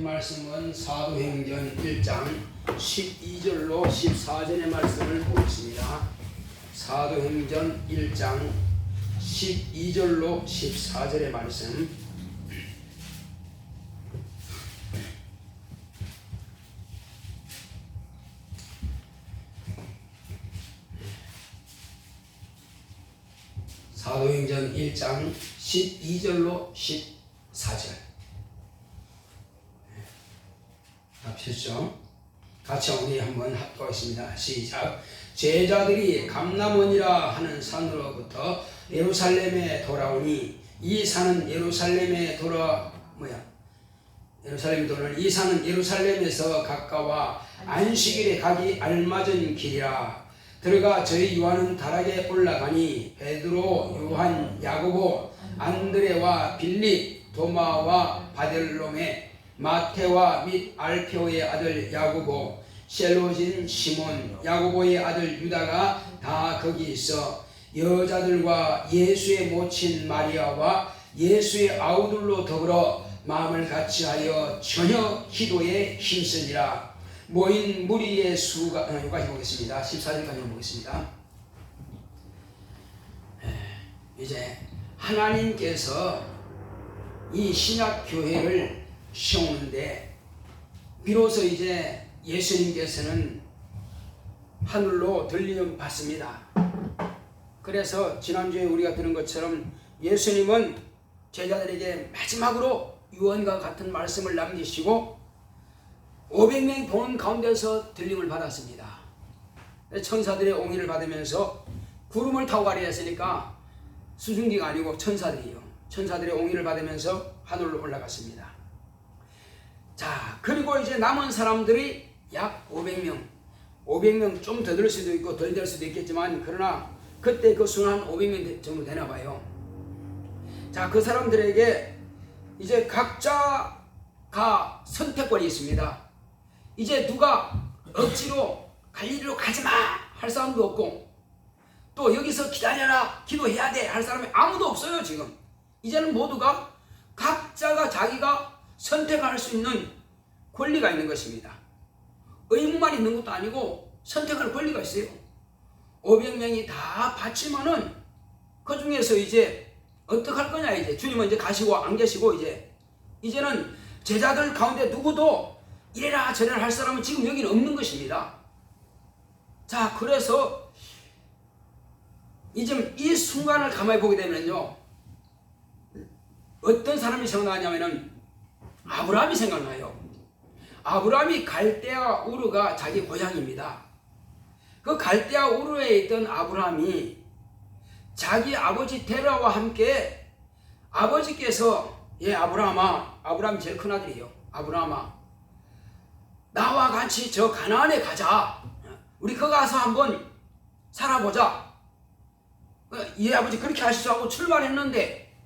말씀은 사도행전 1장 12절로 14절의 말씀을 보겠습니다. 사도행전 1장 12절로 14절의 말씀. 사도행전 1장 12절로 14절. 합쳤죠? 같이 우리 한번 합독하겠습니다. 시작. 제자들이 감람원이라 하는 산으로부터 예루살렘에 돌아오니 이 산은 예루살렘에 이 산은 예루살렘에서 가까워 안식일에 가기 알맞은 길이라. 들어가 저희 요한은 다락에 올라가니 베드로, 요한, 야고보, 안드레와 빌립, 도마와 바델롬의 마테와 및 알페오의 아들 야고보, 셀로진 시몬, 야고보의 아들 유다가 다 거기 있어 여자들과 예수의 모친 마리아와 예수의 아우들로 더불어 마음을 같이하여 저녁 기도에 힘쓰니라. 모인 무리의 수가 여기까지 보겠습니다. 14절까지 보겠습니다. 이제 하나님께서 이 신약 교회를 세우는데 비로소 이제 예수님께서는 하늘로 들림을 받습니다. 그래서 지난주에 우리가 들은 것처럼 예수님은 제자들에게 마지막으로 유언과 같은 말씀을 남기시고 500명이 보는 가운데서 들림을 받았습니다. 천사들의 옹의를 받으면서 구름을 타고 가려 했으니까 수증기가 아니고 천사들이요. 천사들의 옹의를 받으면서 하늘로 올라갔습니다. 자, 그리고 이제 남은 사람들이 약 500명. 500명 좀 더 될 수도 있고 덜 될 수도 있겠지만 그러나 그때 그 수는 한 500명 정도 되나 봐요. 자, 그 사람들에게 이제 각자가 선택권이 있습니다. 이제 누가 억지로 갈릴리로 가지마 할 사람도 없고 또 여기서 기다려라 기도해야 돼 할 사람이 아무도 없어요. 지금 이제는 모두가 각자가 자기가 선택할 수 있는 권리가 있는 것입니다. 의무만 있는 것도 아니고 선택할 권리가 있어요. 500명이 다 바치면은 그 중에서 이제 어떡할 거냐. 이제 주님은 이제 가시고 안 계시고 이제는 제자들 가운데 누구도 이래라 저래라 할 사람은 지금 여기는 없는 것입니다. 자, 그래서 이제 이 순간을 가만히 보게 되면요, 어떤 사람이 생각나냐면은 아브라함이 생각나요. 아브라함이 갈대아 우르가 자기 고향입니다. 그 갈대아 우르에 있던 아브라함이 자기 아버지 데라와 함께 아버지께서 아브라함이 제일 큰 아들이에요. 아브라함아, 나와 같이 저 가나안에 가자. 우리 거기 가서 한번 살아보자. 예, 아버지 그렇게 하시죠 하고 출발했는데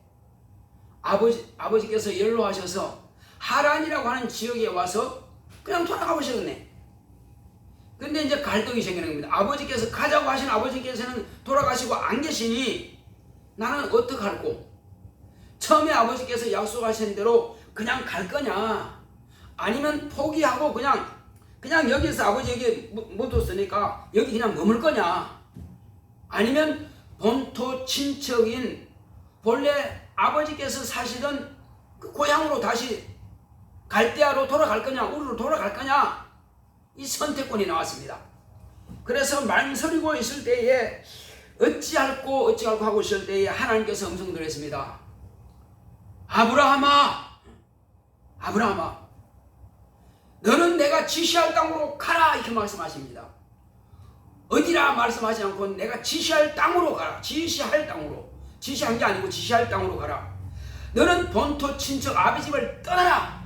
아버지께서 연로하셔서 하란이라고 하는 지역에 와서 그냥 돌아가 보시겠네. 근데 이제 갈등이 생기는 겁니다. 아버지께서 가자고 하신 아버지께서는 돌아가시고 안 계시니 나는 어떡할꼬? 처음에 아버지께서 약속하신 대로 그냥 갈 거냐? 아니면 포기하고 그냥 여기서 아버지 여기 못 뒀으니까 여기 그냥 머물 거냐? 아니면 본토 친척인 본래 아버지께서 사시던 그 고향으로 다시 갈대아로 돌아갈 거냐, 우르로 돌아갈 거냐, 이 선택권이 나왔습니다. 그래서 망설이고 있을 때에 어찌할꼬 하고 있을 때에 하나님께서 음성 들었습니다. 아브라함아, 너는 내가 지시할 땅으로 가라 이렇게 말씀하십니다. 어디라 말씀하지 않고 내가 지시할 땅으로 가라. 지시한 게 아니고 지시할 땅으로 가라. 너는 본토 친척 아비 집을 떠나라.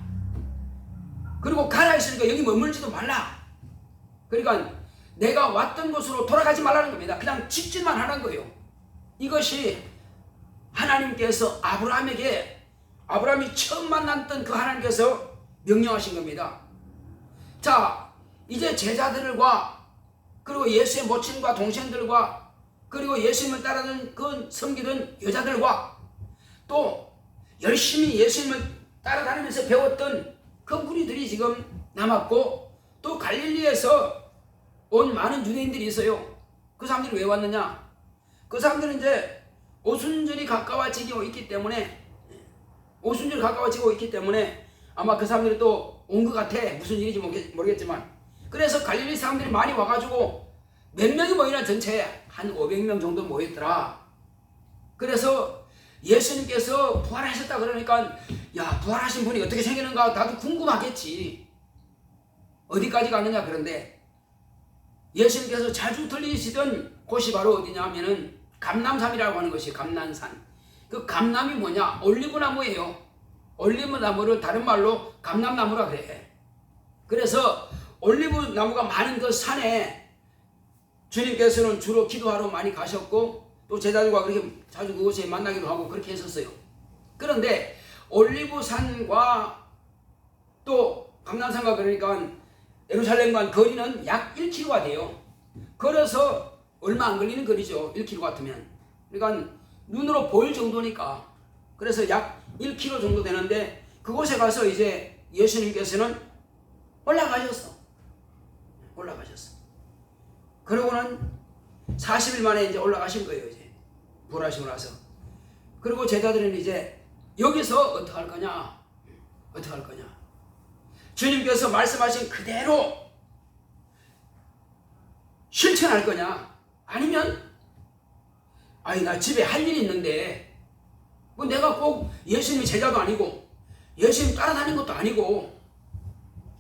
그리고 가라 했으니까 여기 머물지도 말라. 그러니까 내가 왔던 곳으로 돌아가지 말라는 겁니다. 그냥 직진만 하는 거예요. 이것이 하나님께서 아브라함이 처음 만났던 그 하나님께서 명령하신 겁니다. 자, 이제 제자들과 그리고 예수의 모친과 동생들과 그리고 예수님을 따르던 그 섬기던 여자들과 또 열심히 예수님을 따라다니면서 배웠던 그 무리 무리들이 지금 남았고 또 갈릴리에서 온 많은 유대인들이 있어요. 그 사람들이 왜 왔느냐? 그 사람들은 이제 오순절이 가까워지고 있기 때문에 아마 그 사람들이 또 온 것 같아. 무슨 일인지 모르겠지만. 그래서 갈릴리 사람들이 많이 와가지고 몇 명이 모이나 전체에 한 500명 정도 모였더라. 그래서 예수님께서 부활하셨다 그러니까 야, 부활하신 분이 어떻게 생기는가 나도 궁금하겠지. 어디까지 갔느냐. 그런데 예수님께서 자주 들리시던 곳이 바로 어디냐 하면은 감람산이라고 하는 것이 감람산. 그 감람이 뭐냐? 올리브나무예요. 올리브나무를 다른 말로 감람나무라 그래. 그래서 올리브나무가 많은 그 산에 주님께서는 주로 기도하러 많이 가셨고 또 제자들과 그렇게 자주 그곳에 만나기도 하고 그렇게 했었어요. 그런데 올리브산과 또 감람산과 그러니까 예루살렘과 거리는 약 1km가 돼요. 걸어서 얼마 안 걸리는 거리죠. 1km 같으면. 그러니까 눈으로 보일 정도니까. 그래서 약 1km 정도 되는데 그곳에 가서 이제 예수님께서는 올라가셨어. 그러고는 40일 만에 이제 올라가신 거예요. 이제 부활하시고 나서. 그리고 제자들은 이제 여기서 어떻게 할 거냐? 주님께서 말씀하신 그대로 실천할 거냐? 아니면 아니 나 집에 할 일이 있는데 뭐 내가 꼭 예수님 제자도 아니고 예수님 따라다니는 것도 아니고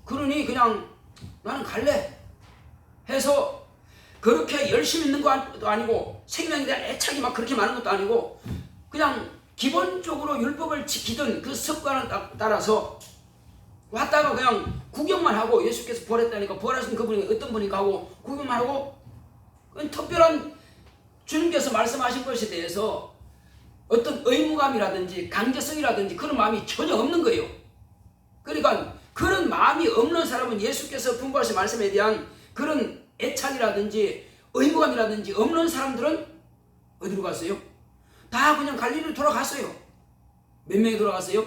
그러니 그냥 나는 갈래 해서 그렇게 열심히 있는 것도 아니고 생명에 대한 애착이 막 그렇게 많은 것도 아니고 그냥 기본적으로 율법을 지키던 그 습관을 따라서 왔다가 그냥 구경만 하고 예수께서 부활했다니까 부활하신 그분이 어떤 분인가 하고 구경만 하고 특별한 주님께서 말씀하신 것에 대해서 어떤 의무감이라든지 강제성이라든지 그런 마음이 전혀 없는 거예요. 그러니까 그런 마음이 없는 사람은 예수께서 분부하신 말씀에 대한 그런 애착이라든지 의무감이라든지 없는 사람들은 어디로 갔어요? 다 그냥 갈릴리로 돌아갔어요. 몇 명이 돌아갔어요?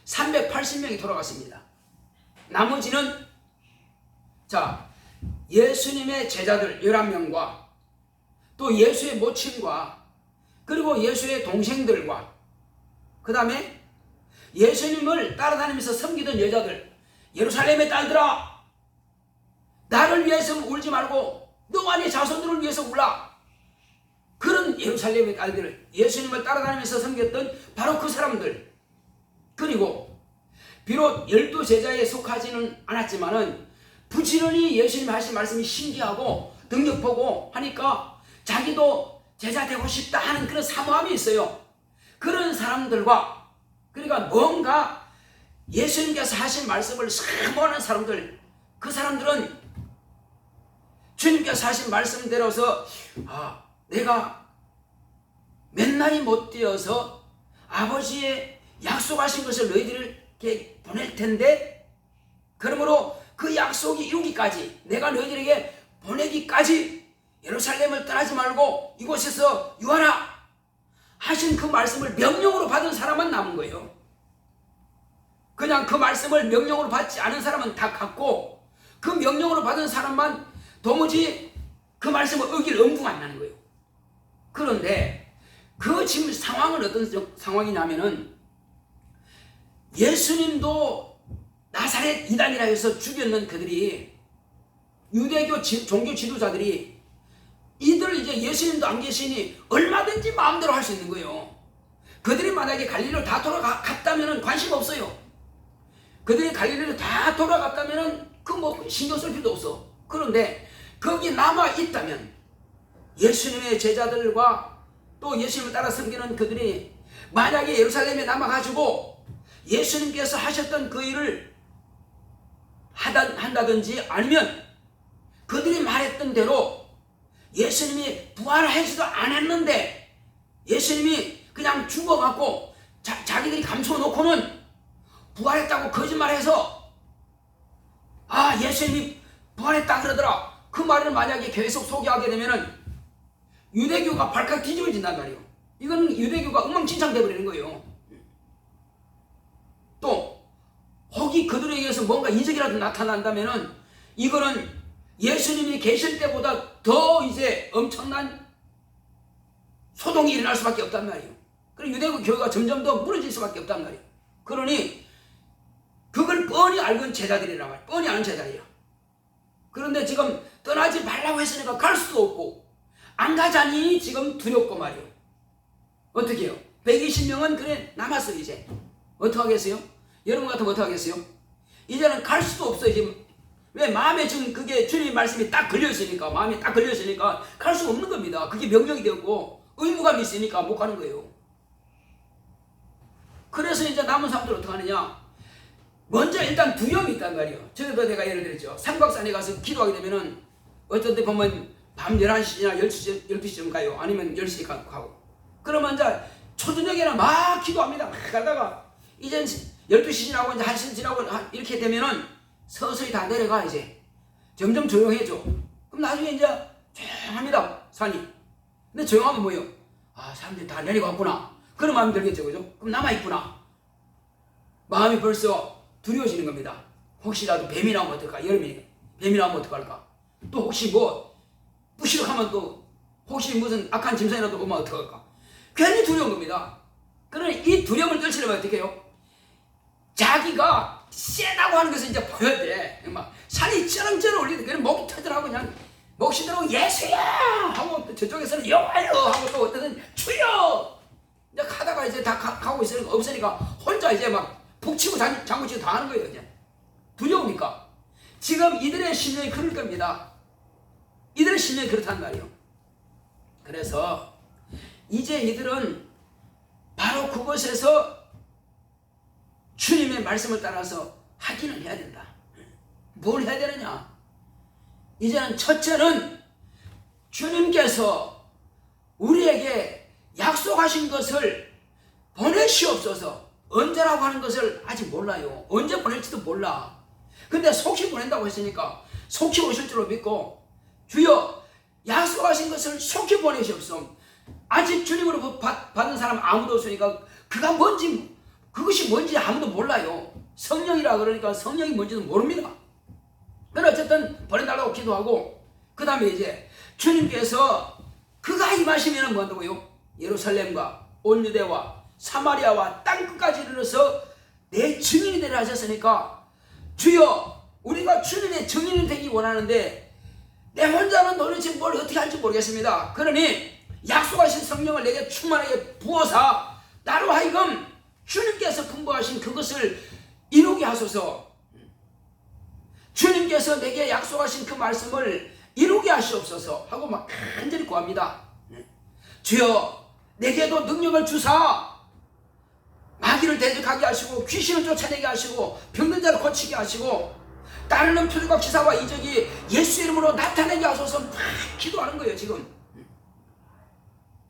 380명이 돌아갔습니다. 나머지는 자 예수님의 제자들 11명과 또 예수의 모친과 그리고 예수의 동생들과 그 다음에 예수님을 따라다니면서 섬기던 여자들 예루살렘의 딸들아 나를 위해서 울지 말고 너와 네 자손들을 위해서 울라. 그런 예루살렘의 딸들 예수님을 따라다니면서 섬겼던 바로 그 사람들 그리고 비록 12제자에 속하지는 않았지만은 부지런히 예수님이 하신 말씀이 신기하고 능력보고 하니까 자기도 제자 되고 싶다 하는 그런 사모함이 있어요. 그런 사람들과 그러니까 뭔가 예수님께서 하신 말씀을 사모하는 사람들 그 사람들은 주님께서 하신 말씀대로서 내가 맨날이 못 되어서 아버지의 약속하신 것을 너희들에게 보낼 텐데 그러므로 그 약속이 이루기까지 내가 너희들에게 보내기까지 예루살렘을 떠나지 말고 이곳에서 유하라 하신 그 말씀을 명령으로 받은 사람만 남은 거예요. 그냥 그 말씀을 명령으로 받지 않은 사람은 다 갔고 그 명령으로 받은 사람만 도무지 그 말씀을 어길 엄두가 안 나는 거예요. 그런데 그 지금 상황은 어떤 상황이냐면은 예수님도 나사렛 이단이라 해서 죽였는 그들이 유대교 종교 지도자들이 이들 이제 예수님도 안 계시니 얼마든지 마음대로 할 수 있는 거예요. 그들이 만약에 갈릴리로 다 돌아갔다면 관심 없어요. 그들이 갈릴리로 다 돌아갔다면 그 뭐 신경 쓸 필요도 없어. 그런데 거기 남아 있다면 예수님의 제자들과 또 예수님을 따라 섬기는 그들이 만약에 예루살렘에 남아가지고 예수님께서 하셨던 그 일을 한다든지 아니면 그들이 말했던 대로 예수님이 부활하지도 않았는데 예수님이 그냥 죽어갖고 자기들이 감춰놓고는 부활했다고 거짓말해서 예수님이 부활했다 그러더라. 그 말을 만약에 계속 소개하게 되면은 유대교가 발칵 뒤집어진단 말이에요. 이건 유대교가 엉망진창 돼버리는 거예요. 또 거기 그들에 의해서 뭔가 이적이라도 나타난다면은 이거는 예수님이 계실 때보다 더 이제 엄청난 소동이 일어날 수밖에 없단 말이에요. 그리고 유대국 교회가 점점 더 무너질 수밖에 없단 말이에요. 그러니 그걸 뻔히 알고 있는 제자들이란 말이에요. 뻔히 아는 제자들이야. 그런데 지금 떠나지 말라고 했으니까 갈 수도 없고 안 가자니 지금 두렵고 말이에요. 어떻게 해요? 120명은 그래 남았어요. 이제 어떡하겠어요? 여러분 같으면 어떡하겠어요? 이제는 갈 수도 없어요. 지금 왜? 마음에 지금 그게 주님 말씀이 딱 걸려있으니까, 마음이 딱 걸려있으니까 갈 수가 없는 겁니다. 그게 명령이 되었고 의무감이 있으니까 못 가는 거예요. 그래서 이제 남은 사람들 어떡하느냐? 먼저 일단 두려움이 있단 말이에요. 저도 내가 예를 들었죠. 삼각산에 가서 기도하게 되면은 어떤 때 보면 밤 11시나 12시쯤 가요. 아니면 10시에 가고. 그러면 이제 초저녁에는 막 기도합니다. 막 가다가 이제 12시 지나고 이제 1시 지나고 이렇게 되면은 서서히 다 내려가. 이제 점점 조용해져. 그럼 나중에 이제 조용합니다. 산이. 근데 조용하면 뭐예요? 아, 사람들이 다 내려갔구나. 그런 마음이 들겠죠. 그죠? 그럼 남아있구나. 마음이 벌써 두려워지는 겁니다. 혹시라도 뱀이 나오면 어떨까? 여름이니까. 뱀이 나오면 어떡할까? 또 혹시 뭐 부시럭하면 또 혹시 무슨 악한 짐승이라도 오면 어떡할까? 괜히 두려운 겁니다. 그러니 이 두려움을 떨치려면 어떻게 해요? 자기가 세다고 하는 것을 이제 보여야 돼. 막 산이 쩌렁쩌렁 올리는데 그냥 목이 터져나고 그냥 목시들하고 예수야 하고 저쪽에서는 여호와여 하고 또 어떤 주여 이제 가다가 이제 다 가고 있으니까 없으니까 혼자 이제 막 북치고 장구치고 다 하는 거예요. 이제 두려우니까. 지금 이들의 심령이 그럴 겁니다. 이들의 심령이 그렇단 말이에요. 그래서 이제 이들은 바로 그곳에서 주님의 말씀을 따라서 확인을 해야 된다. 뭘 해야 되느냐? 이제는 첫째는 주님께서 우리에게 약속하신 것을 보내시옵소서. 언제라고 하는 것을 아직 몰라요. 언제 보낼지도 몰라. 근데 속히 보낸다고 했으니까 속히 오실 줄로 믿고 주여 약속하신 것을 속히 보내시옵소서. 아직 주님으로 받은 사람 아무도 없으니까 그것이 뭔지 아무도 몰라요. 성령이라 그러니까 성령이 뭔지도 모릅니다. 그러나 어쨌든 보내달라고 기도하고 그 다음에 이제 주님께서 그가 임하시면 뭐한다고요? 예루살렘과 온 유대와 사마리아와 땅끝까지 이르러서 내 증인이 되라 하셨으니까 주여 우리가 주님의 증인이 되기 원하는데 내 혼자는 도대체 뭘 어떻게 할지 모르겠습니다. 그러니 약속하신 성령을 내게 충만하게 부어서 나로 하여금 주님께서 분부하신 그것을 이루게 하소서. 주님께서 내게 약속하신 그 말씀을 이루게 하시옵소서 하고 막 간절히 구합니다. 주여 내게도 능력을 주사 마귀를 대적하게 하시고 귀신을 쫓아내게 하시고 병든 자를 고치게 하시고 따르는 표적과 기사와 이적이 예수 이름으로 나타내게 하소서. 막 기도하는 거예요. 지금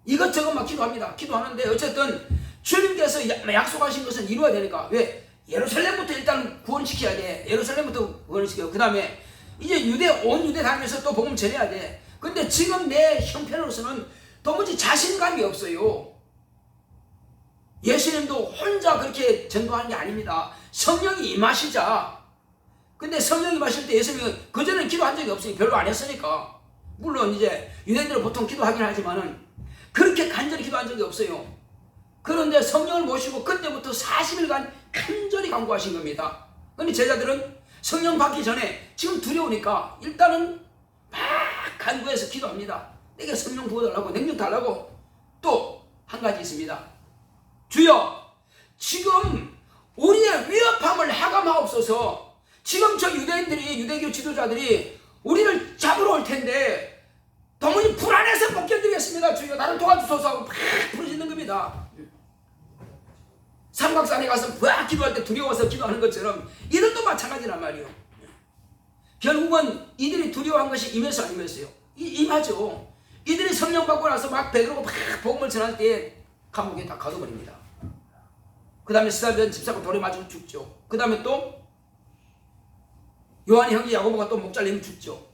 이것저것 막 기도합니다. 기도하는데 어쨌든 주님께서 약속하신 것은 이루어야 되니까. 왜? 예루살렘부터 일단 구원시켜야 돼. 예루살렘부터 구원시켜. 그 다음에 이제 온 유대 다니면서 또 복음 전해야 돼. 근데 지금 내 형편으로서는 도무지 자신감이 없어요. 예수님도 혼자 그렇게 전도하는 게 아닙니다. 성령이 임하시자. 근데 성령이 임하실 때 예수님은 그전에는 기도한 적이 없으니 별로 안 했으니까. 물론 이제 유대인들은 보통 기도하긴 하지만은 그렇게 간절히 기도한 적이 없어요. 그런데 성령을 모시고 그때부터 40일간 간절히 간구하신 겁니다. 그런데 제자들은 성령 받기 전에 지금 두려우니까 일단은 막 간구해서 기도합니다. 내게 성령 부어달라고, 능력 달라고. 또 한 가지 있습니다. 주여 지금 우리의 위협함을 하감하옵소서. 지금 저 유대교 지도자들이 우리를 잡으러 올 텐데 도무지 불안해서 못 견디겠습니다. 주여 나를 도와주소서 하고 막 부르짖는 겁니다. 삼각산에 가서 막 기도할 때 두려워서 기도하는 것처럼 이들도 마찬가지란 말이에요. 결국은 이들이 두려워한 것이 임했어 안 임했어요? 임하죠. 이들이 성령 받고 나서 막 베드로가 막 복음을 전할 때 감옥에 다 가둬버립니다. 그 다음에 스데반 집사가 돌에 맞으면 죽죠. 그 다음에 또 요한의 형제 야고보가 또 목 잘리면 죽죠.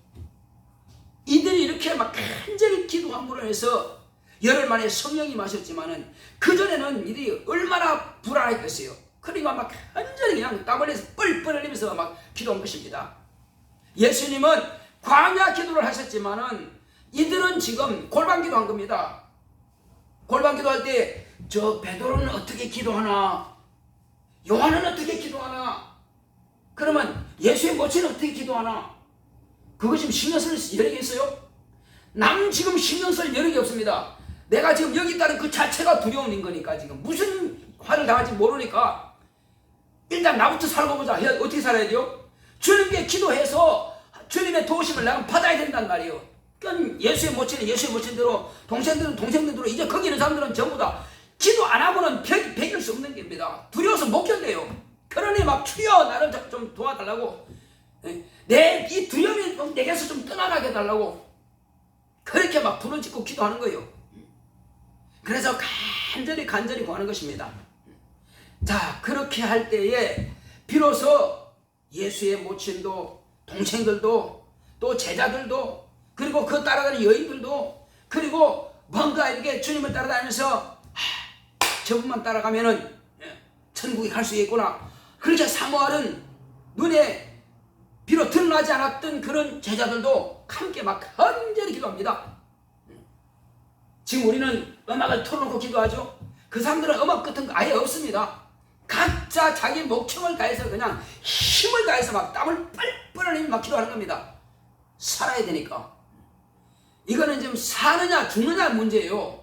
이들이 이렇게 막 간절히 기도함으로 해서 열흘 만에 성령이 마셨지만은 그전에는 이들이 얼마나 불안했겠어요. 그러니까 막 완전히 그냥 땀 흘려서 뻘뻘 흘리면서 막 기도한 것입니다. 예수님은 광야 기도를 하셨지만은 이들은 지금 골방 기도한 겁니다. 골방 기도할 때 저 베드로는 어떻게 기도하나, 요한은 어떻게 기도하나, 그러면 예수의 모친은 어떻게 기도하나, 그거 지금 신경 쓸 여력이 있어요? 남 지금 신경 쓸 여력이 없습니다. 내가 지금 여기 있다는 그 자체가 두려움인 거니까, 지금 무슨 화를 당할지 모르니까 일단 나부터 살고 보자. 어떻게 살아야 돼요? 주님께 기도해서 주님의 도우심을 내가 받아야 된단 말이에요. 그러니까 예수의 모친은 예수의 모친대로, 동생들은 동생들대로, 이제 거기 있는 사람들은 전부 다 기도 안 하고는 베길 수 없는 겁니다. 두려워서 못 견뎌요. 그러니 막 주여 나를 좀 도와달라고, 내 이 두려움이 내게서 좀 떠나가게 해달라고 그렇게 막 부르짖고 기도하는 거예요. 그래서 간절히 구하는 것입니다. 자, 그렇게 할 때에 비로소 예수의 모친도, 동생들도, 또 제자들도, 그리고 그 따라가는 여인들도, 그리고 뭔가 이렇게 주님을 따라다니면서 저분만 따라가면은 천국에 갈 수 있구나, 그렇게 사모하는, 눈에 비록 드러나지 않았던 그런 제자들도 함께 막 간절히 기도합니다. 지금 우리는 음악을 틀어놓고 기도하죠. 그 사람들은 음악 같은 거 아예 없습니다. 각자 자기 목청을 다해서 그냥 힘을 다해서 막 땀을 뻘뻘 흘리며 막 기도하는 겁니다. 살아야 되니까. 이거는 지금 사느냐 죽느냐 문제예요.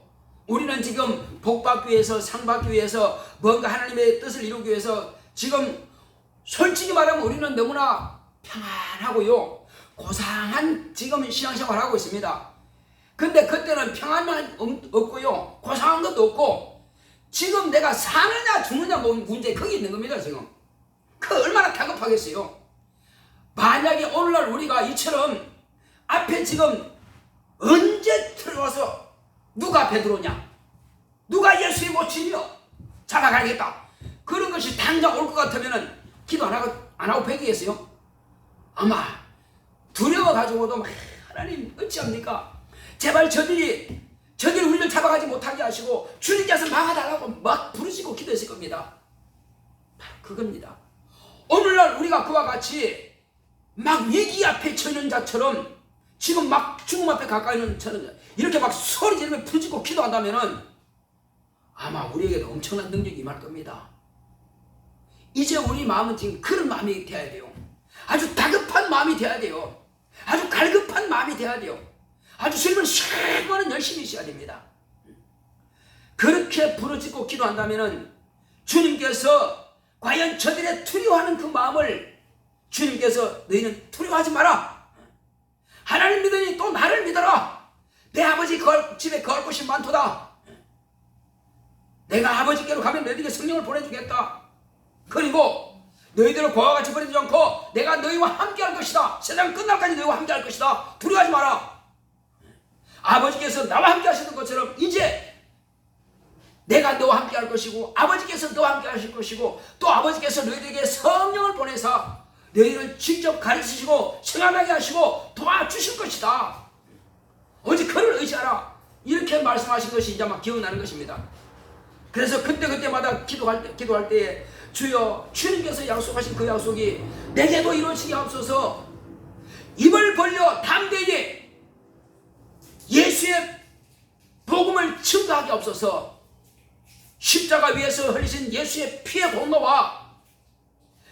우리는 지금 복받기 위해서, 상받기 위해서, 뭔가 하나님의 뜻을 이루기 위해서 지금 솔직히 말하면 우리는 너무나 평안하고요, 고상한 지금 신앙생활을 하고 있습니다. 근데 그때는 평안만 없고요, 고상한 것도 없고, 지금 내가 사느냐 죽느냐 문제, 거기 있는 겁니다. 지금 그 얼마나 다급하겠어요. 만약에 오늘날 우리가 이처럼 앞에 지금 언제 들어와서 누가 베드로냐, 누가 예수의 모친이며 잡아가야겠다, 그런 것이 당장 올 것 같으면은 기도 안 하고 베기겠어요? 아마 두려워가지고도 막 하나님 어찌합니까? 제발 저들이 우리를 잡아가지 못하게 하시고 주님께서 막아달라고 막 부르시고 기도했을 겁니다. 바로 그겁니다. 오늘날 우리가 그와 같이 막 위기 앞에 처는 자처럼, 지금 막 죽음 앞에 가까이 있는 처는 자, 이렇게 막 소리 지르며 부르짖고 기도한다면은 아마 우리에게도 엄청난 능력이 임할 겁니다. 이제 우리 마음은 지금 그런 마음이 돼야 돼요. 아주 다급한 마음이 돼야 돼요. 아주 갈급한 마음이 돼야 돼요. 아주 주님을 시간은 열심히 있어야 됩니다. 그렇게 부르짖고 기도한다면은 주님께서 과연 저들의 두려워하는 그 마음을 주님께서 너희는 두려워하지 마라, 하나님 믿으니 또 나를 믿어라, 내 아버지 집에 거할 곳이 많도다, 내가 아버지께로 가면 너희에게 성령을 보내주겠다, 그리고 너희들을 고아와 같이 버리지 않고 내가 너희와 함께 할 것이다, 세상 끝날까지 너희와 함께 할 것이다, 두려워하지 마라. 아버지께서 나와 함께 하시는 것처럼 이제 내가 너와 함께 할 것이고, 아버지께서 너와 함께 하실 것이고, 또 아버지께서 너희들에게 성령을 보내서 너희를 직접 가르치시고 생각나게 하시고 도와주실 것이다. 오직 그를 의지하라. 이렇게 말씀하신 것이 이제 막 기억나는 것입니다. 그래서 그때마다 기도할 때에 주여, 주님께서 약속하신 그 약속이 내게도 이루어지게 하옵소서. 입을 벌려 담대히 예수의 복음을 증거하게 하옵소서. 십자가 위에서 흘리신 예수의 피의 공로와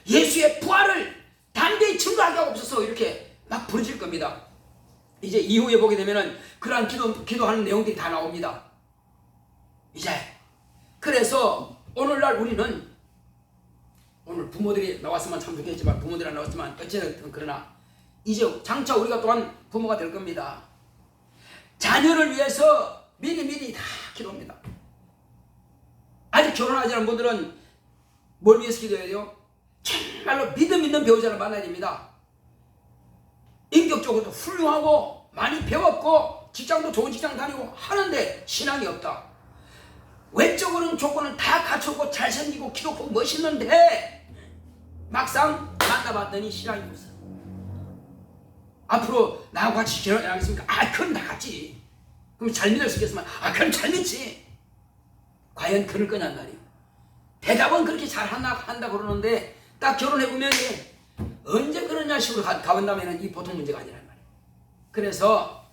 예수의 부활을 담대히 증거하게 하옵소서. 이렇게 막 부르질 겁니다. 이제 이후에 보게 되면은 그러한 기도하는 내용들이 다 나옵니다. 이제 그래서 오늘날 우리는, 오늘 부모들이 나왔으면 참 좋겠지만 부모들이 안 나왔지만 어쨌든 그러나 이제 장차 우리가 또한 부모가 될 겁니다. 자녀를 위해서 미리 다 기도합니다. 아직 결혼하지 않은 분들은 뭘 위해서 기도해야 돼요? 정말로 믿음 있는 배우자를 만나야 됩니다. 인격적으로도 훌륭하고 많이 배웠고 직장도 좋은 직장 다니고 하는데 신앙이 없다. 외적으로는 조건을 다 갖추고 잘생기고 기독고 멋있는데 막상 만나봤더니 신앙이 없어. 앞으로 나하고 같이 결혼 안 하겠습니까? 그럼 다 같지. 그럼 잘 믿을 수 있겠으면 그럼 잘 믿지. 과연 그럴 거냔 말이에요. 대답은 그렇게 한다 그러는데 딱 결혼해보면 언제 그러냐 식으로 가본다면 이 보통 문제가 아니란 말이에요. 그래서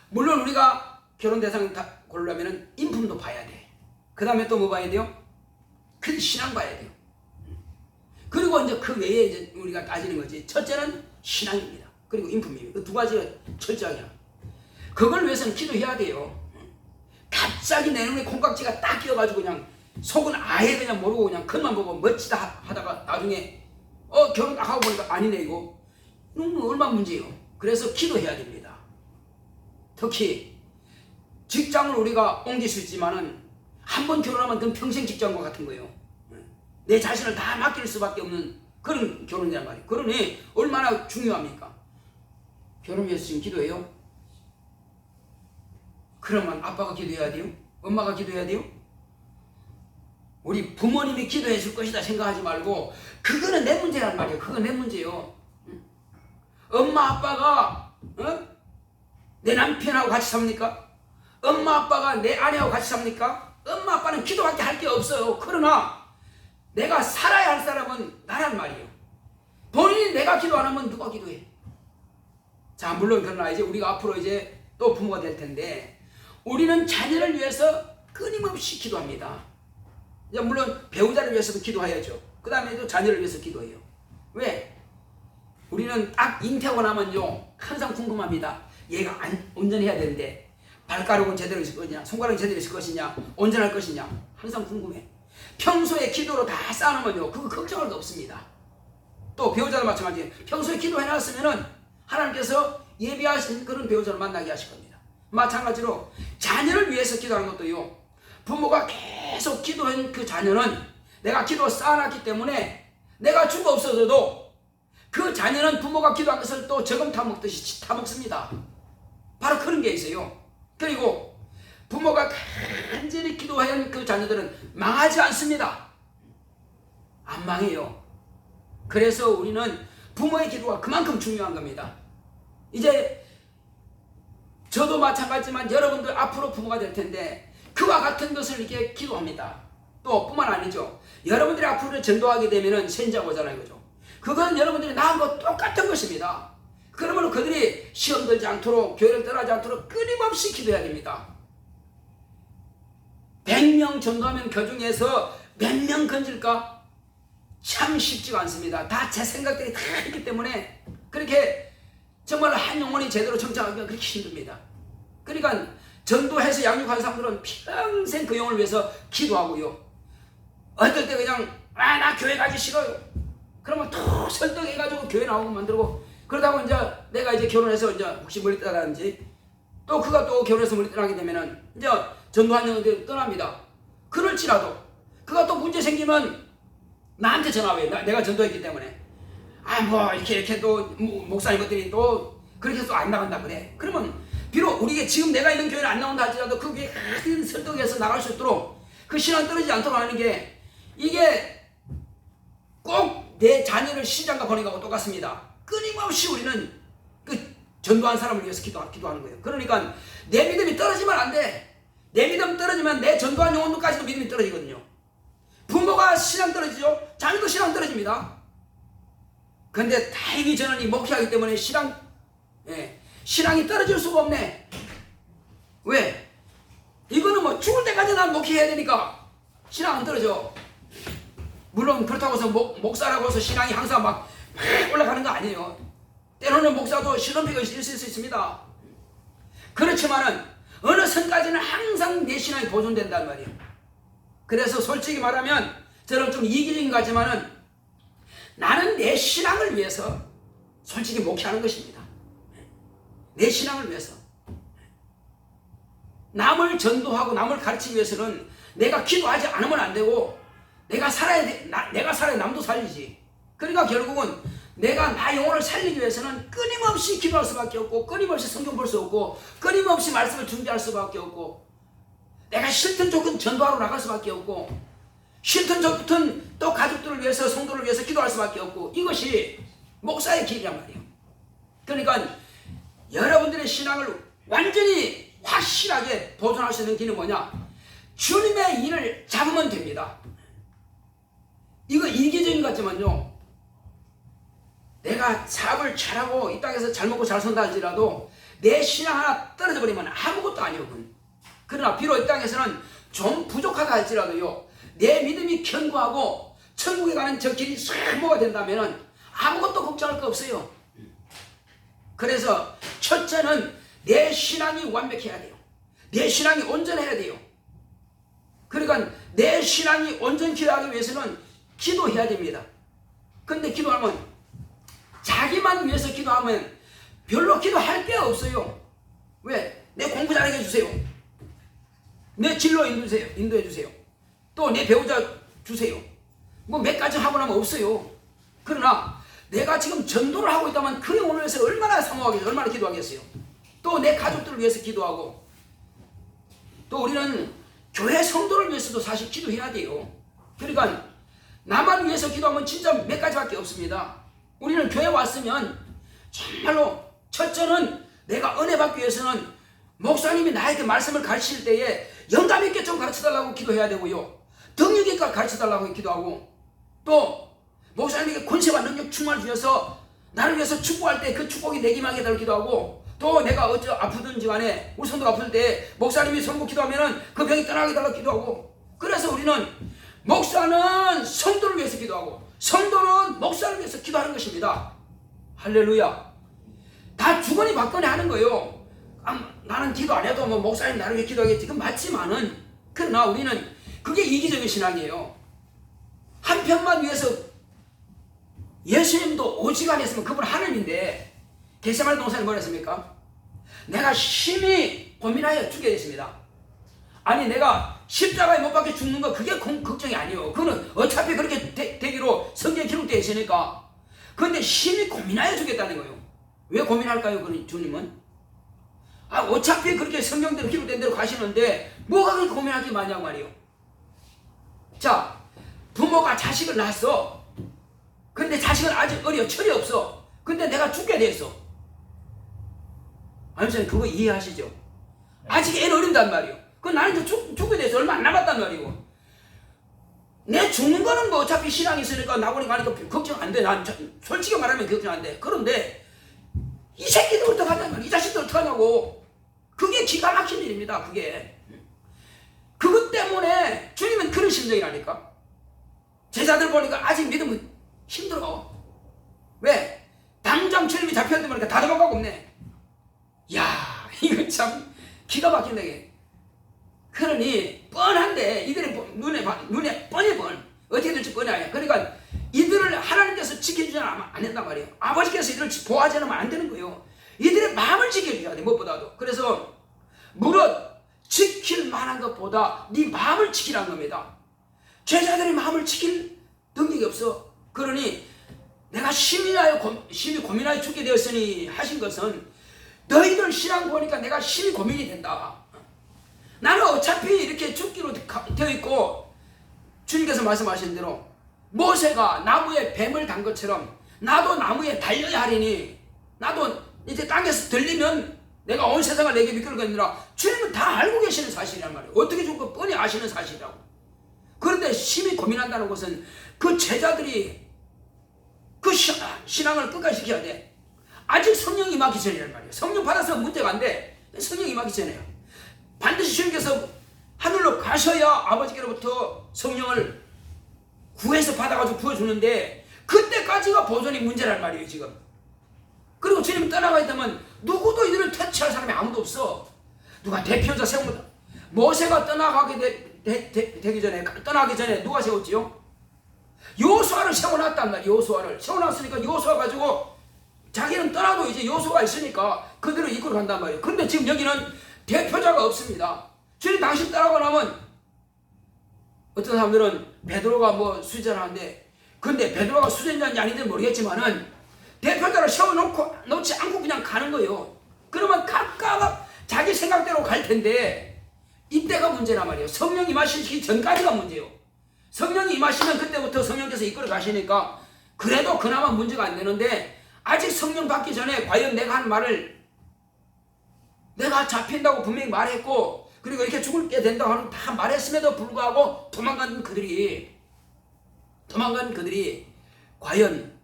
물론 우리가 결혼 대상 고르려면 인품도 봐야 돼. 그 다음에 또 뭐 봐야 돼요? 그 신앙 봐야 돼요. 그리고 이제 그 외에 이제 우리가 따지는 거지. 첫째는 신앙입니다. 그리고 인품입니다. 그 두 가지가 철저하게 합니다. 그걸 위해서는 기도해야 돼요. 갑자기 내 눈에 콩깍지가 딱 끼어가지고 그냥 속은 아예 그냥 모르고 그냥 겉만 보고 멋지다 하다가 나중에 결혼 딱 하고 보니까 아니네 이거. 얼마나 문제예요. 그래서 기도해야 됩니다. 특히 직장을 우리가 옮길 수 있지만은 한 번 결혼하면 그건 평생 직장과 같은 거예요. 내 자신을 다 맡길 수밖에 없는 그런 결혼이란 말이에요. 그러니 얼마나 중요합니까? 결혼 위해서 지금 기도해요? 그러면 아빠가 기도해야 돼요? 엄마가 기도해야 돼요? 우리 부모님이 기도해 줄 것이다 생각하지 말고 그거는 내 문제란 말이에요. 그건 내 문제예요. 엄마 아빠가 내 남편하고 같이 삽니까? 엄마 아빠가 내 아내하고 같이 삽니까? 엄마 아빠는 기도밖에 할 게 없어요. 그러나 내가 살아야 할 사람은 나란 말이에요. 본인이 내가 기도 안 하면 누가 기도해? 자, 물론 그러나 이제 우리가 앞으로 이제 또 부모가 될 텐데 우리는 자녀를 위해서 끊임없이 기도합니다. 이제 물론 배우자를 위해서도 기도해야죠. 그 다음에 또 자녀를 위해서 기도해요. 왜? 우리는 딱 잉태하고 나면요 항상 궁금합니다. 얘가 온전해야 되는데 발가락은 제대로 있을 것이냐, 손가락은 제대로 있을 것이냐, 온전할 것이냐 항상 궁금해. 평소에 기도로 다 쌓아놓으면요 그거 걱정할 거 없습니다. 또 배우자도 마찬가지예요. 평소에 기도해놨으면은 하나님께서 예비하신 그런 배우자를 만나게 하실 겁니다. 마찬가지로 자녀를 위해서 기도하는 것도요 부모가 계속 기도한 그 자녀는 내가 기도 쌓아놨기 때문에 내가 죽어 없어져도 그 자녀는 부모가 기도한 것을 또 저금 타먹듯이 타먹습니다. 바로 그런 게 있어요. 그리고 부모가 간절히 기도한 그 자녀들은 망하지 않습니다. 안 망해요. 그래서 우리는 부모의 기도가 그만큼 중요한 겁니다. 이제 저도 마찬가지지만 여러분들 앞으로 부모가 될 텐데 그와 같은 것을 이렇게 기도합니다. 또 뿐만 아니죠. 여러분들이 앞으로 전도하게 되면은 sen자가 오잖아요. 그죠? 그건 여러분들이 낳은 것 똑같은 것입니다. 그러면 그들이 시험 들지 않도록 교회를 떠나지 않도록 끊임없이 기도해야 됩니다. 100명 전도하면 그 중에서 몇 명 건질까? 참 쉽지가 않습니다. 다 제 생각들이 다 있기 때문에 그렇게 정말 한 영혼이 제대로 정착하기가 그렇게 힘듭니다. 그러니까 전도해서 양육한 사람들은 평생 그 영혼을 위해서 기도하고요. 어떨 때 그냥 나 교회 가기 싫어요. 그러면 또 설득해가지고 교회 나오고 만들고 그러다가 이제 내가 이제 결혼해서 이제 혹시 멀리 떠나는지 또 그가 또 결혼해서 멀리 떠나게 되면은 이제 전도한 영혼들이 떠납니다. 그럴지라도 그가 또 문제 생기면 나한테 전화해. 내가 전도했기 때문에 뭐 이렇게 또 목사님 것들이 또 그렇게 해서 안 나간다 그래. 그러면 비록 우리가 지금 내가 있는 교회는 안 나온다 할지라도 그 교회에 큰 설득해서 나갈 수 있도록 그 신앙 떨어지지 않도록 하는 게 이게 꼭 내 자녀를 시장과 보낸 거하고 똑같습니다. 끊임없이 우리는 그 전도한 사람을 위해서 기도하는 거예요. 그러니까 내 믿음이 떨어지면 안 돼. 내 믿음 떨어지면 내 전도한 영혼들까지도 믿음이 떨어지거든요. 부모가 신앙 떨어지죠. 자녀도 신앙 떨어집니다. 그런데 다행히 저는 이 목회하기 때문에 신앙이 떨어질 수가 없네. 왜? 이거는 뭐 죽을 때까지 난 목회해야 되니까 신앙 안 떨어져. 물론 그렇다고 해서 목사라고 해서 신앙이 항상 막 올라가는 거 아니에요. 때로는 목사도 실험비가 있을 수 있습니다. 그렇지만은 어느 선까지는 항상 내 신앙이 보존된단 말이에요. 그래서 솔직히 말하면 저는 좀 이기적인 것 같지만은 나는 내 신앙을 위해서 솔직히 목회하는 것입니다. 내 신앙을 위해서. 남을 전도하고 남을 가르치기 위해서는 내가 기도하지 않으면 안 되고 내가 살아야 돼. 내가 살아야 남도 살리지. 그러니까 결국은 내가 나 영혼을 살리기 위해서는 끊임없이 기도할 수밖에 없고 끊임없이 성경 볼 수 없고 끊임없이 말씀을 준비할 수밖에 없고 내가 싫든 좋든 전도하러 나갈 수밖에 없고 싫든 좋든 또 가족들을 위해서 성도를 위해서 기도할 수밖에 없고 이것이 목사의 길이란 말이에요. 그러니까 여러분들의 신앙을 완전히 확실하게 보존할 수 있는 길은 뭐냐? 주님의 일을 잡으면 됩니다. 이거 이기적인 것 같지만요, 내가 사업을 잘하고 이 땅에서 잘 먹고 잘 산다 할지라도 내 신앙 하나 떨어져 버리면 아무것도 아니에요. 그러나 비록 이 땅에서는 좀 부족하다 할지라도요, 내 믿음이 견고하고 천국에 가는 저 길이 성모가 된다면 아무것도 걱정할 거 없어요. 그래서 첫째는 내 신앙이 완벽해야 돼요. 내 신앙이 온전해야 돼요. 그러니까 내 신앙이 온전히 하기 위해서는 기도해야 됩니다. 근데 기도하면 자기만 위해서 기도하면 별로 기도할 게 없어요. 왜? 내 공부 잘하게 해주세요. 내 진로 인도해 주세요. 또 내 배우자 주세요. 뭐 몇 가지 하고 나면 없어요. 그러나 내가 지금 전도를 하고 있다면 그 영혼을 위해서 얼마나 사모하겠어요? 얼마나 기도하겠어요? 또 내 가족들을 위해서 기도하고, 또 우리는 교회 성도를 위해서도 사실 기도해야 돼요. 그러니까 나만 위해서 기도하면 진짜 몇 가지밖에 없습니다. 우리는 교회 왔으면 정말로 첫째는 내가 은혜 받기 위해서는 목사님이 나에게 말씀을 가르칠 때에 영감 있게 좀 가르쳐달라고 기도해야 되고요, 덕력 있게 가르쳐달라고 기도하고, 또 목사님에게 권세와 능력 충만을 주셔서 나를 위해서 축복할 때 그 축복이 내게 임하게 해달라고 기도하고, 또 내가 어째 아프든지 간에 우리 성도가 아플 때 목사님이 선고 기도하면은 그 병이 떠나게 해달라고 기도하고, 그래서 우리는 목사는 성도를 위해서 기도하고 성도는 목사를 위해서 기도하는 것입니다. 할렐루야. 다 주거니 받거니 하는 거예요. 나는 기도 안 해도 뭐 목사님 나를 위해 기도하겠지. 그건 맞지만은, 그러나 우리는 그게 이기적인 신앙이에요. 한편만 위해서, 예수님도 오직 안 했으면 그분 하느님인데 겟세마네 동산에 뭐라 했습니까? 내가 심히 고민하여 죽게 됐습니다. 아니 내가 십자가에 못 박혀 죽는 거 그게 걱정이 아니에요. 그거는 어차피 그렇게 되기로 성경에 기록되어 있으니까. 그런데 심히 고민하여 죽겠다는 거예요. 왜 고민할까요? 그 주님은? 어차피 그렇게 성경대로 기록된 대로 가시는데 뭐가 그렇게 고민할 게 많냐고 말이에요. 자, 부모가 자식을 낳았어. 근데 자식은 아직 어려, 철이 없어. 근데 내가 죽게 됐어. 아니면 그거 이해하시죠? 아직 애는 어린단 말이에요. 그 나는 이제 죽게 돼서 얼마 안 남았단 말이고. 내 죽는 거는 뭐 어차피 신앙이 있으니까 나보니 가니까 걱정 안 돼. 난 솔직히 말하면 걱정 안 돼. 그런데 이 새끼들 어떡하냐, 이 자식들 어떡하냐고. 그게 기가 막힌 일입니다. 그게. 그것 때문에 주님은 그런 심정이라니까. 제자들 보니까 아직 믿으면 힘들어. 왜? 당장 주님이 잡혀야 보니까 다 도망가고 없네. 야, 이거 참 기가 막힌다 이게. 그러니 뻔한데 이들의 눈에 뻔해. 어떻게 될지 뻔해 아니야. 그러니까 이들을 하나님께서 지켜주지 안 된단 말이에요. 아버지께서 이들을 보호하지 않으면 안 되는 거예요. 이들의 마음을 지켜줘야 돼, 무엇보다도. 그래서 무릇 지킬 만한 것보다 네 마음을 지키라는 겁니다. 제자들의 마음을 지킬 능력이 없어. 그러니 내가 심히 고민하여 죽게 되었으니 하신 것은 너희들 신앙 보니까 내가 심히 고민이 된다. 나는 어차피 이렇게 죽기로 되어 있고, 주님께서 말씀하신 대로 모세가 나무에 뱀을 단 것처럼 나도 나무에 달려야 하리니, 나도 이제 땅에서 들리면 내가 온 세상을 내게 미끌거니라. 주님은 다 알고 계시는 사실이란 말이에요. 어떻게 죽을 거 뻔히 아시는 사실이라고. 그런데 심히 고민한다는 것은 그 제자들이 그 신앙을 끝까지 지켜야 돼. 아직 성령 임하기 전이란 말이에요. 성령 받아서 문제가 안 돼. 성령 임하기 전에요. 반드시 주님께서 하늘로 가셔야 아버지께로부터 성령을 구해서 받아가지고 부어주는데, 그때까지가 보존이 문제란 말이에요 지금. 그리고 주님이 떠나가 있다면 누구도 이들을 터치할 사람이 아무도 없어. 누가 대표자 세웁니다. 모세가 떠나가게 되기 전에, 떠나기 전에 누가 세웠지요? 요수아를 세워놨단 말이에요. 요수아를 세워놨으니까 요수아 가지고 자기는 떠나도 이제 요수아가 있으니까 그대로 이끌어 간단 말이에요. 그런데 지금 여기는 대표자가 없습니다. 주님 당신 떠나고 나면 어떤 사람들은 베드로가 뭐 수제자인데, 근데 베드로가 수제자인지 아닌지 모르겠지만은 대표자를 세워놓지 않고 그냥 가는 거예요. 그러면 각각 자기 생각대로 갈 텐데, 이때가 문제란 말이에요. 성령 임하시기 전까지가 문제예요. 성령이 임하시면 그때부터 성령께서 이끌어 가시니까 그래도 그나마 문제가 안 되는데, 아직 성령 받기 전에 과연 내가 한 말을, 내가 잡힌다고 분명히 말했고 그리고 이렇게 죽을 게 된다고 하는 다 말했음에도 불구하고 도망가는 그들이 도망간 그들이 과연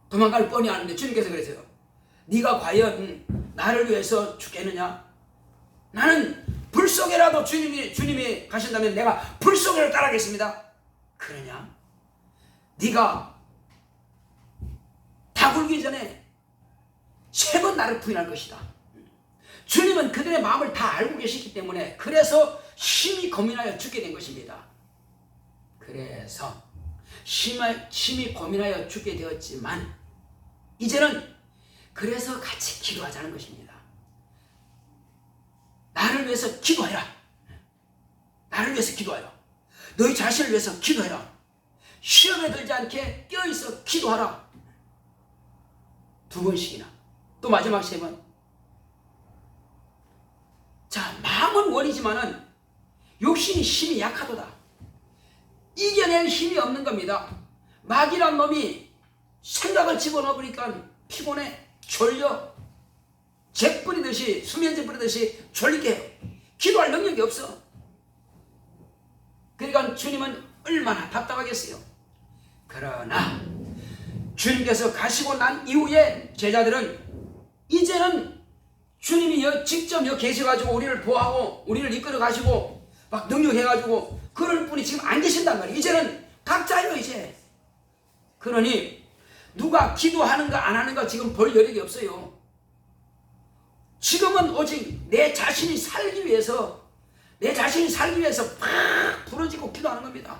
도망갈 뻔히 아는데 주님께서 그랬어요. 네가 과연 나를 위해서 죽겠느냐? 나는 불 속에라도 주님이 가신다면 내가 불 속에로 따라가겠습니다. 그러냐? 네가 다 굴기 전에 3번 나를 부인할 것이다. 주님은 그들의 마음을 다 알고 계시기 때문에 그래서 심히 고민하여 죽게 된 것입니다. 그래서 심히 고민하여 죽게 되었지만 이제는 그래서 같이 기도하자는 것입니다. 나를 위해서 기도해라. 나를 위해서 기도해라. 너희 자신을 위해서 기도해라. 시험에 들지 않게 껴있어 기도하라. 2번씩이나. 또 마지막 3번. 자, 마음은 원이지만은 욕심이 힘이 약하도다. 이겨낼 힘이 없는 겁니다. 마귀란 놈이 생각을 집어넣으니까 피곤해, 졸려, 재 뿌리듯이, 수면제 뿌리듯이 졸리게 해요. 기도할 능력이 없어. 그러니까 주님은 얼마나 답답하겠어요. 그러나 주님께서 가시고 난 이후에 제자들은 이제는 주님이 직접 여기 계셔가지고 우리를 보호하고 우리를 이끌어 가시고 막 능력해가지고 그럴 분이 지금 안 계신단 말이에요. 이제는 각자예요 이제. 그러니 누가 기도하는가 안 하는가 지금 볼 여력이 없어요. 지금은 오직 내 자신이 살기 위해서 팍 부러지고 기도하는 겁니다.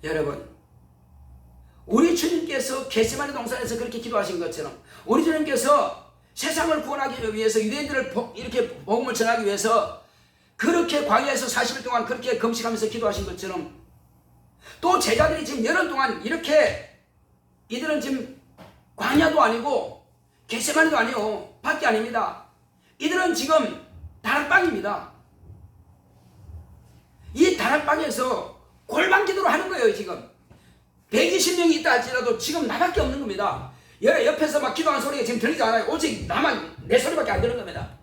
여러분, 우리 주님께서 겟세마네 동산에서 그렇게 기도하신 것처럼 우리 주님께서 세상을 구원하기 위해서 유대인들을 이렇게 복음을 전하기 위해서 그렇게 광야에서 40일 동안 그렇게 금식하면서 기도하신 것처럼 또 제자들이 지금 열흘 동안 이렇게 이들은 지금 광야도 아니고 겟세마네도 아니고 밖이 아닙니다. 이들은 지금 다락방입니다. 이 다락방에서 골방 기도를 하는 거예요. 지금 120명이 있다 할지라도 지금 나밖에 없는 겁니다. 옆에서 막 기도하는 소리가 지금 들리지 않아요. 오직 나만 내 소리밖에 안 들리는 겁니다.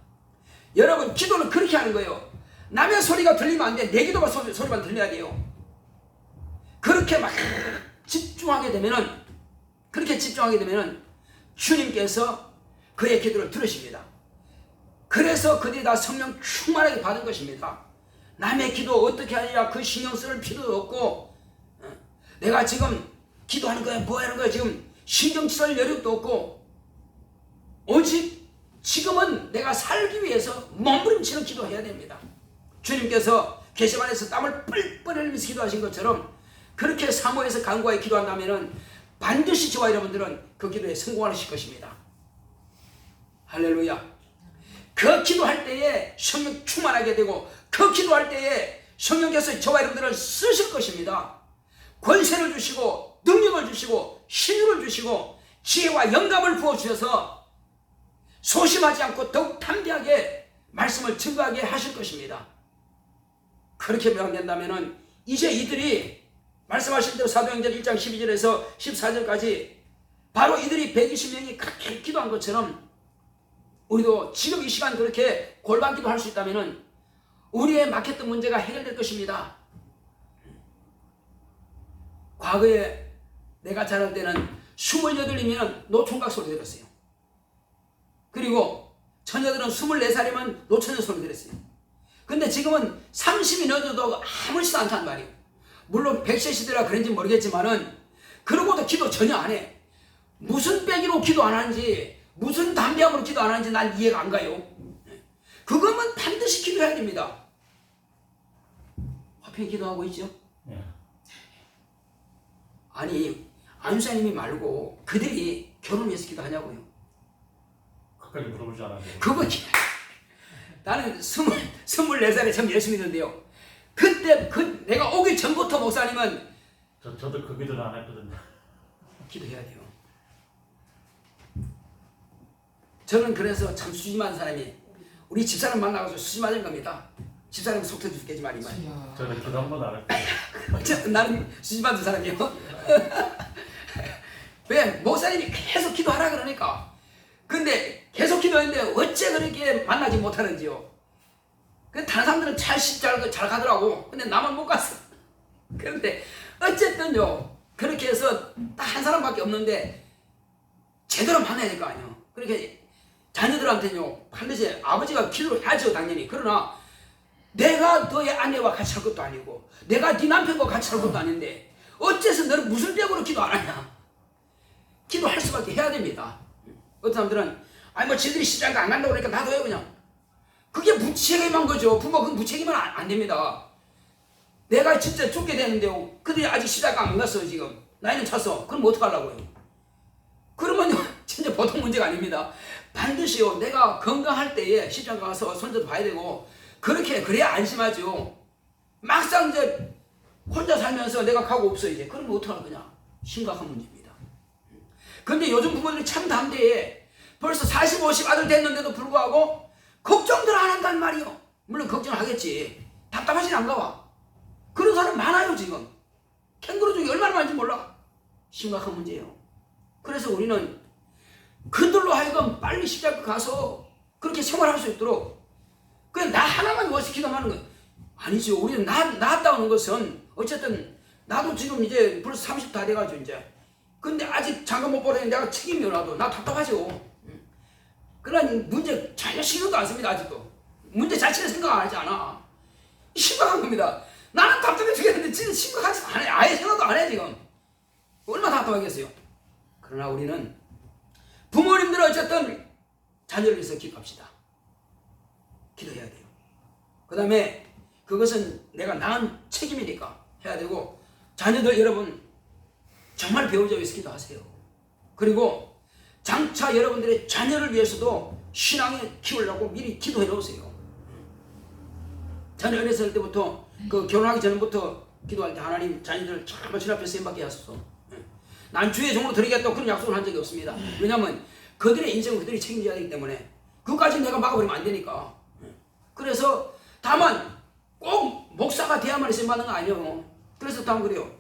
여러분, 기도는 그렇게 하는 거예요. 남의 소리가 들리면 안 돼. 내 기도만 소리만 들려야 돼요. 그렇게 막 집중하게 되면은 주님께서 그의 기도를 들으십니다. 그래서 그들이 다 성령 충만하게 받은 것입니다. 남의 기도 어떻게 하느냐 그 신경 쓸 필요도 없고, 내가 지금 기도하는 거야 뭐 하는 거야 지금 신경 쓸 여력도 없고, 오직 지금은 내가 살기 위해서 몸부림치는 기도해야 됩니다. 주님께서 겟세마네에서 땀을 뿔뿔 흘리면서 기도하신 것처럼 그렇게 사모해서 간구하여 기도한다면 반드시 저와 여러분들은 그 기도에 성공하실 것입니다. 할렐루야. 그 기도할 때에 성령 충만하게 되고 그 기도할 때에 성령께서 저와 여러분들을 쓰실 것입니다. 권세를 주시고 능력을 주시고 힘을 주시고 지혜와 영감을 부어주셔서 소심하지 않고 더욱 담대하게 말씀을 증거하게 하실 것입니다. 그렇게 명한다면 이제 이들이 말씀하신 대로 사도행전 1장 12절에서 14절까지 바로 이들이 120명이 그렇게 기도한 것처럼 우리도 지금 이 시간 그렇게 골방 기도할 수 있다면 우리의 막혔던 문제가 해결될 것입니다. 과거에 내가 자랄 때는 28이면 노총각 소리 들었어요. 그리고 처녀들은 24살이면 노처녀 소리 들었어요. 근데 지금은 30이 넘어도 아무렇지도 않다는 말이에요. 물론 100세 시대라 그런지 모르겠지만은 그러고도 기도 전혀 안 해. 무슨 빼기로 기도 안 하는지 무슨 담대함으로 기도 안 하는지 난 이해가 안 가요. 그것만 반드시 기도해야 됩니다. 화평히 기도하고 있죠? 네. 아니 안수사님이 말고 그들이 결혼을 위해서 기도하냐고요. 그까지 물어보지 않았어요. 그거 나는 24살에 처음 예수 믿는데요. 그때 내가 오기 전부터 목사님은 저도 그 기도는 안 했거든요. 기도해야 돼요. 저는 그래서 참 수심한 사람이 우리 집사람 만나가지고 수심 맞은 겁니다. 집사람 속 터져 죽겠지만 이만. 저는 기도 한 번도 안 했어요. 나는 수심 받은 사람이요. 왜? 목사님이 계속 기도하라 그러니까. 근데 계속 기도했는데 어째 그렇게 만나지 못하는지요. 다른 사람들은 잘 가더라고. 근데 나만 못 갔어. 그런데 어쨌든요, 그렇게 해서 딱 한 사람밖에 없는데 제대로 만나야 될 거 아니에요. 그렇게 자녀들한테는요, 반드시 아버지가 기도를 해야죠, 당연히. 그러나 내가 너의 아내와 같이 할 것도 아니고 내가 네 남편과 같이 할 것도 아닌데 어째서 너는 무슨 벽으로 기도 안 하냐? 기도할 수밖에 해야 됩니다. 어떤 사람들은 아니 뭐 지들이 시장가 안 간다고 그러니까 놔둬요 그냥. 그게 무책임한 거죠. 부모 그 무책임은 안 됩니다. 내가 진짜 죽게 되는데요, 그들이 아직 시장가 안 갔어요. 지금 나이는 찼어. 그럼 어떡하려고요? 그러면요 진짜 보통 문제가 아닙니다. 반드시요, 내가 건강할 때에 시장 가서 손자도 봐야 되고 그래야 안심하죠. 막상 이제 혼자 살면서 내가 가고 없어 이제. 그러면 어떡할 거냐? 심각한 문제입니다. 근데 요즘 부모들이 참 담대해. 벌써 40, 50 아들 됐는데도 불구하고 걱정들 안 한단 말이요. 물론 걱정을 하겠지. 답답하진 않가 봐. 그런 사람 많아요 지금. 캥거루 중에 얼마나 많은지 몰라. 심각한 문제예요. 그래서 우리는 그들로 하여금 빨리 시작 가서 그렇게 생활할 수 있도록 그냥 나 하나만 위해서 기도하는 건 아니죠. 우리는 나았다는 것은 어쨌든 나도 지금 이제 벌써 30 다 돼가지고 이제. 근데 아직 장가 못 보려니 내가 책임이 나도 나 답답하죠. 그런 문제 전혀 신경도 안 씁니다. 아직도 문제 자체를 생각 안 하지 않아. 심각한 겁니다. 나는 답답해 죽겠는데 진짜 심각하지 않아요. 아예 생각도 안 해 지금. 얼마나 답답하겠어요. 그러나 우리는 부모님들은 어쨌든 자녀를 위해서 기도합시다. 기도해야 돼요. 그 다음에 그것은 내가 낳은 책임이니까 해야 되고, 자녀들 여러분 정말 배우자 위해서 기도하세요. 그리고 장차 여러분들의 자녀를 위해서도 신앙에 키우려고 미리 기도해 놓으세요. 자녀 어렸을 때부터 그 결혼하기 전부터 기도할 때 하나님 자녀들 정말 주 앞에 쓰임받게 하소서. 난 주의 종으로 드리겠다고 그런 약속을 한 적이 없습니다. 왜냐하면 그들의 인생을 그들이 책임져야 되기 때문에 그것까지 내가 막아버리면 안 되니까. 그래서 다만 꼭 목사가 돼야만 쓰임받는 거 아니에요. 그래서 다음 그래요.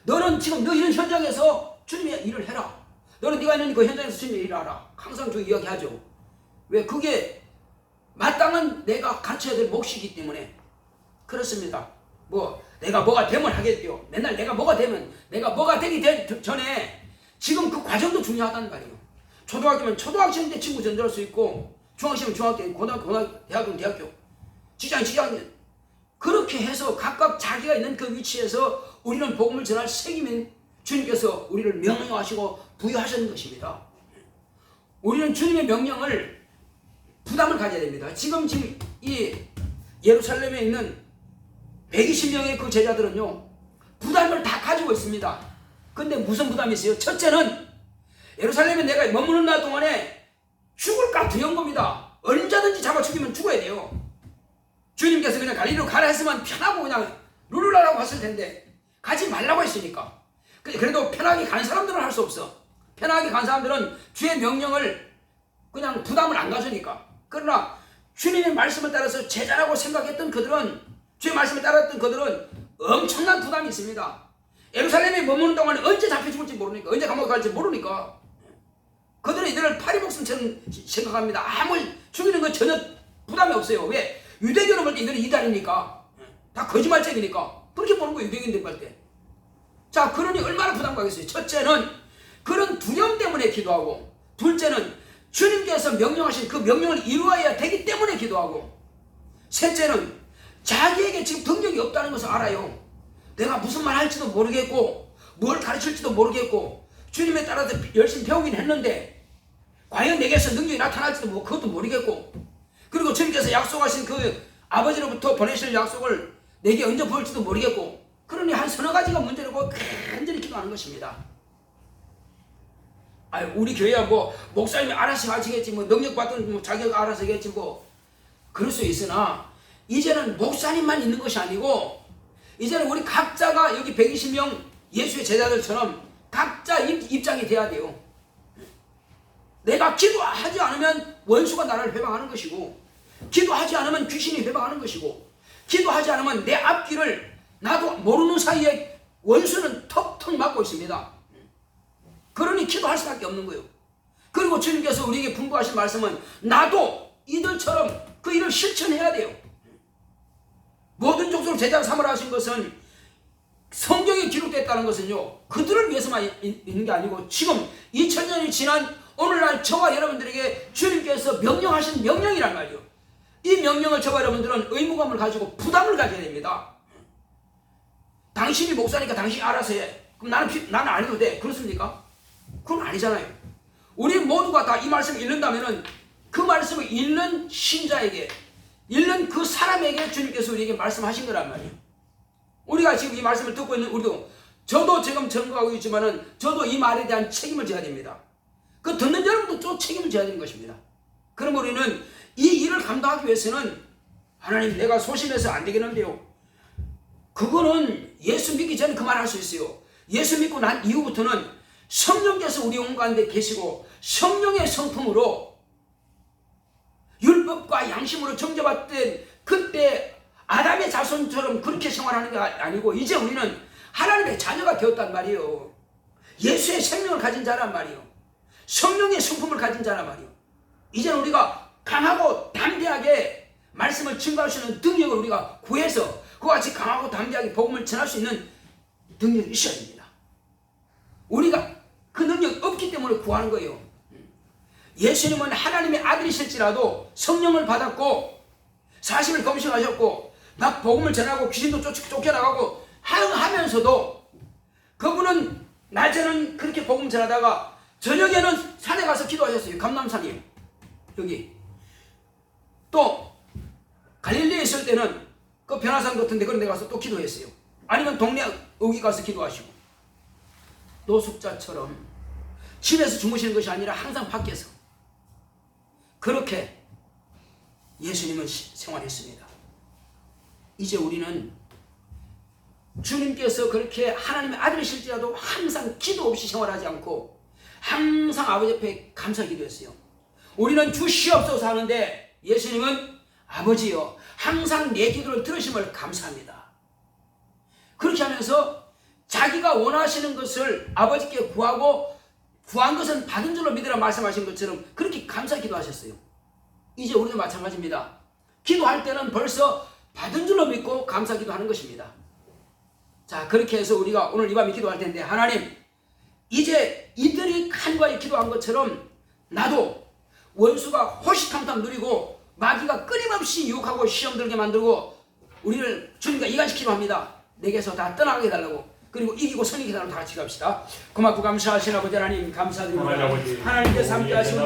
너는 지금 너 이런 현장에서 주님의 일을 해라. 너는 네가 있는 그 현장에서 주님의 일을 하라. 항상 저 이야기하죠. 왜? 그게 마땅한 내가 가르쳐야 될 몫이기 때문에 그렇습니다. 뭐 내가 뭐가 되면 하겠죠. 맨날 내가 뭐가 되기 전에 지금 그 과정도 중요하다는 말이에요. 초등학교면 초등학생 때 친구 전달할 수 있고, 중학생이면 중학교, 고등학교, 대학교면 대학교, 직장인 그렇게 해서 각각 자기가 있는 그 위치에서 우리는 복음을 전할 책임인 주님께서 우리를 명령하시고 부여하셨는 것입니다. 우리는 주님의 명령을 부담을 가져야 됩니다. 지금 이 예루살렘에 있는 120명의 그 제자들은요, 부담을 다 가지고 있습니다. 근데 무슨 부담이 있어요? 첫째는 예루살렘에 내가 머무는 날 동안에 죽을까 두려운 겁니다. 언제든지 잡아 죽이면 죽어야 돼요. 주님께서 그냥 갈릴리로 가라 했으면 편하고 그냥 룰루라라고 했을 텐데 가지 말라고 했으니까. 그래도 편하게 간 사람들은 할 수 없어. 편하게 간 사람들은 주의 명령을 그냥 부담을 안 가져니까. 그러나 주님의 말씀을 따라서 제자라고 생각했던 그들은, 주의 말씀을 따랐던 그들은 엄청난 부담이 있습니다. 예루살렘에 머무는 동안에 언제 잡혀 죽을지 모르니까, 언제 감옥에 갈지 모르니까 그들은 이들을 파리복숭처럼 생각합니다. 아무 죽이는 건 전혀 부담이 없어요. 왜? 유대교를 볼 때 이들은 이단이니까, 다 거짓말쟁이니까 그렇게 보는 거예요. 유대인들 볼 때. 자, 그러니 얼마나 부담 가겠어요. 첫째는 그런 두려움 때문에 기도하고, 둘째는 주님께서 명령하신 그 명령을 이루어야 되기 때문에 기도하고, 셋째는 자기에게 지금 능력이 없다는 것을 알아요. 내가 무슨 말 할지도 모르겠고 뭘 가르칠지도 모르겠고 주님에 따라서 열심히 배우긴 했는데 과연 내게서 능력이 나타날지도 그것도 모르겠고, 그리고 주님께서 약속하신 그 아버지로부터 보내실 약속을 내게 언제 보일지도 모르겠고, 그러니 한 서너 가지가 문제라고 간절히 기도하는 것입니다. 우리 교회야 뭐 목사님이 알아서 하시겠지, 뭐 능력 받든 뭐 자기가 알아서 하겠지, 뭐 그럴 수 있으나 이제는 목사님만 있는 것이 아니고 이제는 우리 각자가 여기 120명 예수의 제자들처럼 각자 입장이 돼야 돼요. 내가 기도하지 않으면 원수가 나를 회방하는 것이고, 기도하지 않으면 귀신이 회방하는 것이고, 기도하지 않으면 내 앞길을 나도 모르는 사이에 원수는 턱턱 막고 있습니다. 그러니 기도할 수밖에 없는 거예요. 그리고 주님께서 우리에게 분부하신 말씀은 나도 이들처럼 그 일을 실천해야 돼요. 모든 족속을 제자로 삼으라 하신 것은 성경에 기록됐다는 것은요, 그들을 위해서만 있는 게 아니고 지금 2000년이 지난 오늘날 저와 여러분들에게 주님께서 명령하신 명령이란 말이에요. 이 명령을 저와 여러분들은 의무감을 가지고 부담을 가져야 됩니다. 당신이 목사니까 당신이 알아서 해. 그럼 나는 안 해도 돼. 그렇습니까? 그건 아니잖아요. 우리 모두가 다 이 말씀을 읽는다면은 그 말씀을 읽는 신자에게, 읽는 그 사람에게 주님께서 우리에게 말씀하신 거란 말이에요. 우리가 지금 이 말씀을 듣고 있는 우리도, 저도 지금 전거하고 있지만은 저도 이 말에 대한 책임을 져야 됩니다. 그 듣는 여러분도 또 책임을 져야 되는 것입니다. 그럼 우리는 이 일을 감당하기 위해서는 하나님, 내가 소심해서 안 되겠는데요. 그거는 예수 믿기 전에 그 말 할 수 있어요. 예수 믿고 난 이후부터는 성령께서 우리 온 가운데 계시고 성령의 성품으로 율법과 양심으로 정죄받던 그때 아담의 자손처럼 그렇게 생활하는 게 아니고 이제 우리는 하나님의 자녀가 되었단 말이에요. 예수의 생명을 가진 자란 말이에요. 성령의 성품을 가진 자란 말이에요. 이제는 우리가 강하고 담대하게 말씀을 증거할 수 있는 능력을 우리가 구해서 그와 같이 강하고 담대하게 복음을 전할 수 있는 능력이 있어야 됩니다. 우리가 그 능력이 없기 때문에 구하는 거예요. 예수님은 하나님의 아들이실지라도 성령을 받았고 40일 검식하셨고 막 복음을 전하고 귀신도 쫓겨나가고 하면서도 그분은 낮에는 그렇게 복음 전하다가 저녁에는 산에 가서 기도하셨어요. 감람산이에요. 여기 또 갈릴리에 있을 때는 그 변화산 같은데 그런 데 가서 또 기도했어요. 아니면 동네 어기 가서 기도하시고, 노숙자처럼 집에서 주무시는 것이 아니라 항상 밖에서 그렇게 예수님은 생활했습니다. 이제 우리는 주님께서 그렇게 하나님의 아들이실지라도 항상 기도 없이 생활하지 않고 항상 아버지 앞에 감사 기도했어요. 우리는 주시옵소서 하는데 예수님은 아버지요, 항상 내 기도를 들으심을 감사합니다. 그렇게 하면서 자기가 원하시는 것을 아버지께 구하고 구한 것은 받은 줄로 믿으라 말씀하신 것처럼 그렇게 감사 기도하셨어요. 이제 우리도 마찬가지입니다. 기도할 때는 벌써 받은 줄로 믿고 감사 기도하는 것입니다. 자, 그렇게 해서 우리가 오늘 이 밤에 기도할 텐데, 하나님, 이제 이들이 간과히 기도한 것처럼 나도 원수가 호시탐탐 누리고 마귀가 끊임없이 유혹하고 시험 들게 만들고 우리를 주님과 이간시키려 합니다. 내게서 다 떠나게 해달라고, 그리고 이기고 선이게 해달라고 다 같이 갑시다. 고맙고 감사하신 아버지 하나님 감사드립니다. 하나님께서 함께 하시고